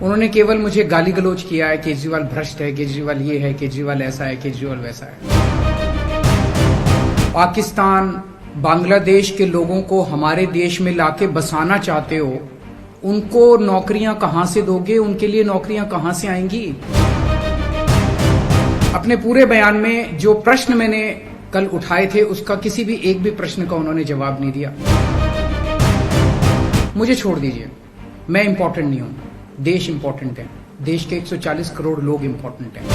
उन्होंने केवल मुझे गाली गलौज किया है, केजरीवाल भ्रष्ट है, केजरीवाल ये है, केजरीवाल ऐसा है, केजरीवाल वैसा है। पाकिस्तान, बांग्लादेश के लोगों को हमारे देश में लाके बसाना चाहते हो, उनको नौकरियां कहां से दोगे? उनके लिए नौकरियां कहां से आएंगी? अपने पूरे बयान में जो प्रश्न मैंने कल उठाए थे, उसका किसी भी एक भी प्रश्न का उन्होंने जवाब नहीं दिया। मुझे छोड़ दीजिए, मैं इंपॉर्टेंट नहीं हूं, देश इंपॉर्टेंट है, देश के 140 करोड़ लोग इंपॉर्टेंट हैं।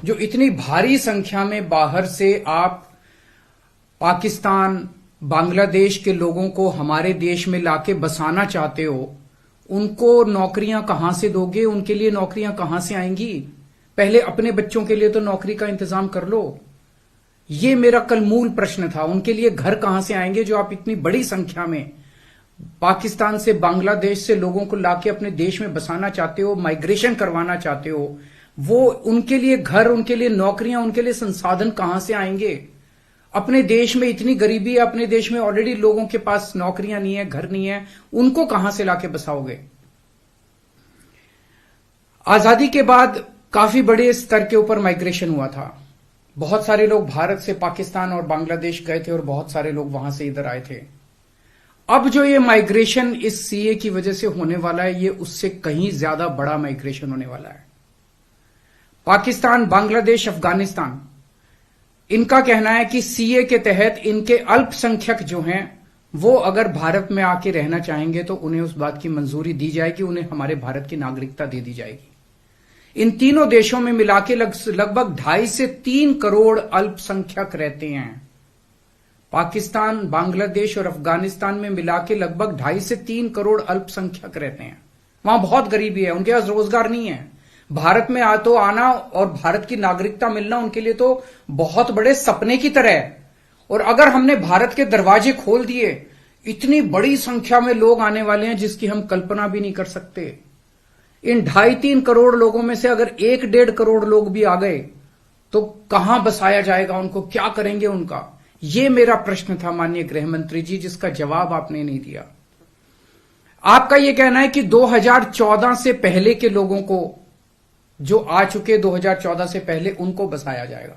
जो इतनी भारी संख्या में बाहर से आप पाकिस्तान, बांग्लादेश के लोगों को हमारे देश में लाके बसाना चाहते हो, उनको नौकरियां कहां से दोगे? उनके लिए नौकरियां कहां से आएंगी? पहले अपने बच्चों के लिए तो नौकरी का इंतजाम कर लो। ये मेरा कल मूल प्रश्न था। उनके लिए घर कहां से आएंगे जो आप इतनी बड़ी संख्या में पाकिस्तान से, बांग्लादेश से लोगों को लाके अपने देश में बसाना चाहते हो, माइग्रेशन करवाना चाहते हो? वो उनके लिए घर, उनके लिए नौकरियां, उनके लिए संसाधन कहां से आएंगे? अपने देश में इतनी गरीबी है, अपने देश में ऑलरेडी लोगों के पास नौकरियां नहीं है, घर नहीं है, उनको कहां से लाके बसाओगे? आजादी के बाद काफी बड़े स्तर के ऊपर माइग्रेशन हुआ था। बहुत सारे लोग भारत से पाकिस्तान और बांग्लादेश गए थे और बहुत सारे लोग वहां से इधर आए थे। अब जो ये माइग्रेशन इस सीए की वजह से होने वाला है, ये उससे कहीं ज्यादा बड़ा माइग्रेशन होने वाला है। पाकिस्तान, बांग्लादेश, अफगानिस्तान, इनका कहना है कि सीए के तहत इनके अल्पसंख्यक जो हैं, वो अगर भारत में आके रहना चाहेंगे तो उन्हें उस बात की मंजूरी दी जाएगी, उन्हें हमारे भारत की नागरिकता दे दी जाएगी। इन तीनों देशों में मिलाके लगभग 2.5 से 3 करोड़ अल्पसंख्यक रहते हैं। पाकिस्तान, बांग्लादेश और अफगानिस्तान में मिलाके लगभग 2.5 से 3 करोड़ अल्पसंख्यक रहते हैं। वहां बहुत गरीबी है, उनके पास रोजगार नहीं है। भारत में आना और भारत की नागरिकता मिलना उनके लिए तो बहुत बड़े सपने की तरह है। और अगर हमने भारत के दरवाजे खोल दिए, इतनी बड़ी संख्या में लोग आने वाले हैं जिसकी हम कल्पना भी नहीं कर सकते। इन 2.5-3 करोड़ लोगों में से अगर 1-1.5 करोड़ लोग भी आ गए तो कहां बसाया जाएगा उनको? क्या करेंगे उनका? यह मेरा प्रश्न था माननीय गृह मंत्री जी, जिसका जवाब आपने नहीं दिया। आपका यह कहना है कि 2014 से पहले के लोगों को, जो आ चुके 2014 से पहले, उनको बसाया जाएगा।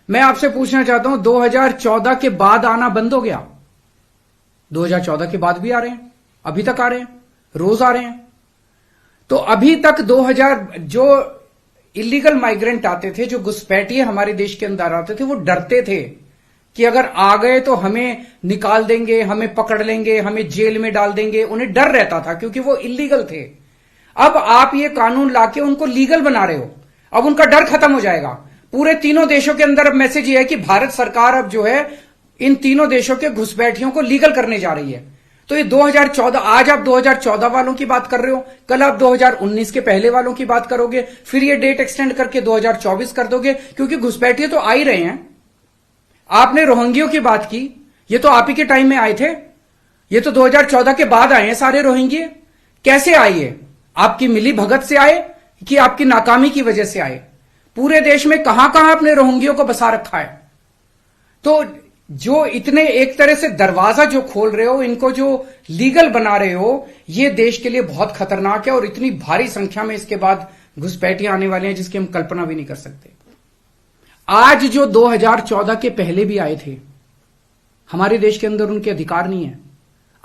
मैं आपसे पूछना चाहता हूं, 2014 के बाद आना बंद हो गया? 2014 के बाद भी आ रहे हैं, अभी तक आ रहे हैं, रोज आ रहे हैं। तो अभी तक 2000 जो इलीगल माइग्रेंट आते थे, जो घुसपैठिए हमारे देश के अंदर आते थे, वो डरते थे कि अगर आ गए तो हमें निकाल देंगे, हमें पकड़ लेंगे, हमें जेल में डाल देंगे। उन्हें डर रहता था क्योंकि वो इलीगल थे। अब आप ये कानून लाके उनको लीगल बना रहे हो, अब उनका डर खत्म हो जाएगा। पूरे तीनों देशों के अंदर अब मैसेज ये है कि भारत सरकार अब जो है इन तीनों देशों के घुसपैठियों को लीगल करने जा रही है। तो ये 2014, आज आप 2014 वालों की बात कर रहे हो, कल आप 2019 के पहले वालों की बात करोगे, फिर ये डेट एक्सटेंड करके 2024 कर दोगे, क्योंकि घुसपैठिए तो आ ही रहे हैं। आपने रोहिंग्यों की बात की, ये तो आप ही के टाइम में आए थे, ये तो 2014 के बाद आए हैं सारे रोहिंग्ये। कैसे आए ये? आपकी मिली भगत से आए कि आपकी नाकामी की वजह से आए? पूरे देश में कहां कहां आपने रोहिंग्यों को बसा रखा है? तो जो इतने एक तरह से दरवाजा जो खोल रहे हो, इनको जो लीगल बना रहे हो, ये देश के लिए बहुत खतरनाक है। और इतनी भारी संख्या में इसके बाद घुसपैठिए आने वाले हैं जिसकी हम कल्पना भी नहीं कर सकते। आज जो 2014 के पहले भी आए थे, हमारे देश के अंदर उनके अधिकार नहीं है।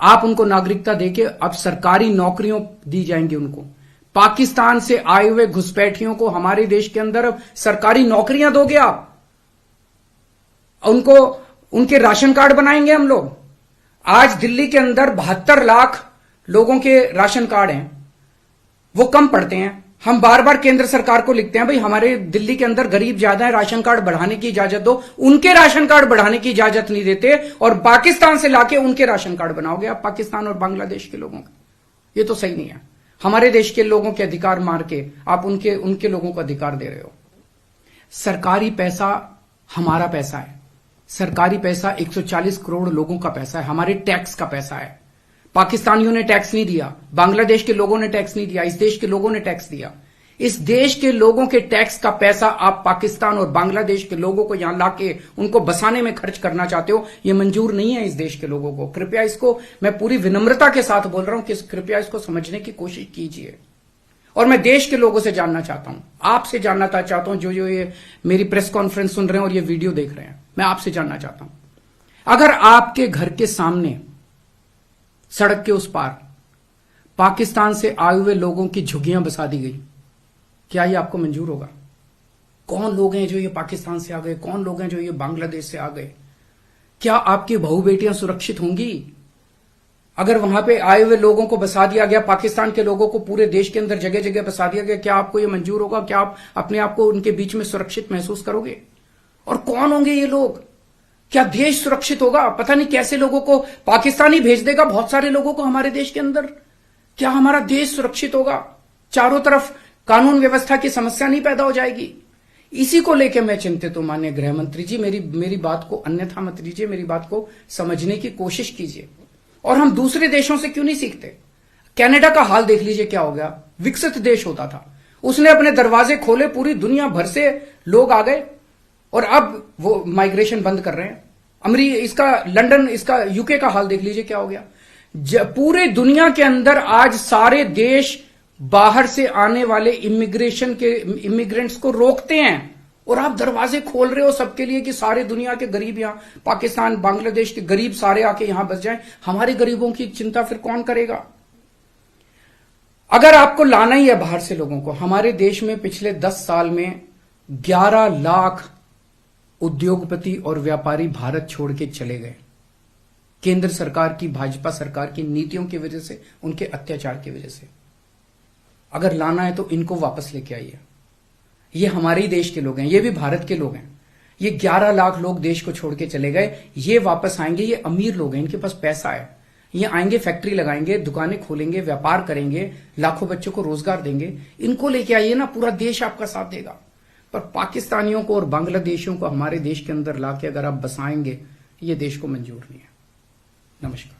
आप उनको नागरिकता देके अब सरकारी नौकरियों दी जाएंगी उनको। पाकिस्तान से आए हुए घुसपैठियों को हमारे देश के अंदर अब सरकारी नौकरियां दोगे आप, उनको उनके राशन कार्ड बनाएंगे हम लोग। आज दिल्ली के अंदर 72 लाख लोगों के राशन कार्ड हैं, वो कम पड़ते हैं। हम बार बार केंद्र सरकार को लिखते हैं, भाई हमारे दिल्ली के अंदर गरीब ज्यादा है, राशन कार्ड बढ़ाने की इजाजत दो। उनके राशन कार्ड बढ़ाने की इजाजत नहीं देते और पाकिस्तान से लाके उनके राशन कार्ड बनाओगे आप, पाकिस्तान और बांग्लादेश के लोगों का। ये तो सही नहीं है। हमारे देश के लोगों के अधिकार मार के आप उनके लोगों को अधिकार दे रहे हो। सरकारी पैसा हमारा पैसा है, सरकारी पैसा 140 करोड़ लोगों का पैसा है, हमारे टैक्स का पैसा है। पाकिस्तानियों ने टैक्स नहीं दिया, बांग्लादेश के लोगों ने टैक्स नहीं दिया, इस देश के लोगों ने टैक्स दिया। इस देश के लोगों के टैक्स का पैसा आप पाकिस्तान और बांग्लादेश के लोगों को यहां लाके उनको बसाने में खर्च करना चाहते हो, यह मंजूर नहीं है इस देश के लोगों को। कृपया इसको, मैं पूरी विनम्रता के साथ बोल रहा हूं कि कृपया इसको समझने की कोशिश कीजिए। और मैं देश के लोगों से जानना चाहता हूं, आपसे जानना चाहता हूं, जो ये मेरी प्रेस कॉन्फ्रेंस सुन रहे हैं और ये वीडियो देख रहे हैं, मैं आपसे जानना चाहता हूं, अगर आपके घर के सामने सड़क के उस पार पाकिस्तान से आए हुए लोगों की झुग्गियां बसा दी गई, क्या ये आपको मंजूर होगा? कौन लोग हैं जो ये पाकिस्तान से आ गए, कौन लोग हैं जो ये बांग्लादेश से आ गए? क्या आपकी बहू बेटियां सुरक्षित होंगी? अगर वहां पे आए हुए लोगों को बसा दिया गया, पाकिस्तान के लोगों को पूरे देश के अंदर जगह जगह बसा दिया गया, क्या आपको ये मंजूर होगा? क्या आप अपने आप को उनके बीच में सुरक्षित महसूस करोगे? और कौन होंगे ये लोग? क्या देश सुरक्षित होगा? पता नहीं कैसे लोगों को पाकिस्तान ही भेज देगा, बहुत सारे लोगों को हमारे देश के अंदर। क्या हमारा देश सुरक्षित होगा? चारों तरफ कानून व्यवस्था की समस्या नहीं पैदा हो जाएगी? इसी को लेकर मैं चिंतित हूं माननीय गृह मंत्री जी। मेरी बात को अन्यथा मत लीजिए, मेरी बात को समझने की कोशिश कीजिए। और हम दूसरे देशों से क्यों नहीं सीखते? कनाडा का हाल देख लीजिए, क्या हो गया। विकसित देश होता था, उसने अपने दरवाजे खोले, पूरी दुनिया भर से लोग आ गए और अब वो माइग्रेशन बंद कर रहे हैं। इसका लंदन, इसका यूके का हाल देख लीजिए, क्या हो गया। पूरे दुनिया के अंदर आज सारे देश बाहर से आने वाले इमिग्रेंट्स को रोकते हैं और आप दरवाजे खोल रहे हो सबके लिए कि सारे दुनिया के गरीब यहां, पाकिस्तान बांग्लादेश के गरीब सारे आके यहां बस जाएं। हमारे गरीबों की चिंता फिर कौन करेगा? अगर आपको लाना ही है बाहर से लोगों को, हमारे देश में पिछले 10 साल में 11 लाख उद्योगपति और व्यापारी भारत छोड़ के चले गए, केंद्र सरकार की, भाजपा सरकार की नीतियों की वजह से, उनके अत्याचार की वजह से। अगर लाना है तो इनको वापस लेके आइए। ये हमारे ही देश के लोग हैं, ये भी भारत के लोग हैं। ये 11 लाख लोग देश को छोड़ के चले गए, ये वापस आएंगे। ये अमीर लोग हैं, इनके पास पैसा है, ये आएंगे, फैक्ट्री लगाएंगे, दुकानें खोलेंगे, व्यापार करेंगे, लाखों बच्चों को रोजगार देंगे। इनको लेके आइए ना, पूरा देश आपका साथ देगा। पर पाकिस्तानियों को और बांग्लादेशियों को हमारे देश के अंदर लाके अगर आप बसाएंगे, ये देश को मंजूर नहीं है। नमस्कार।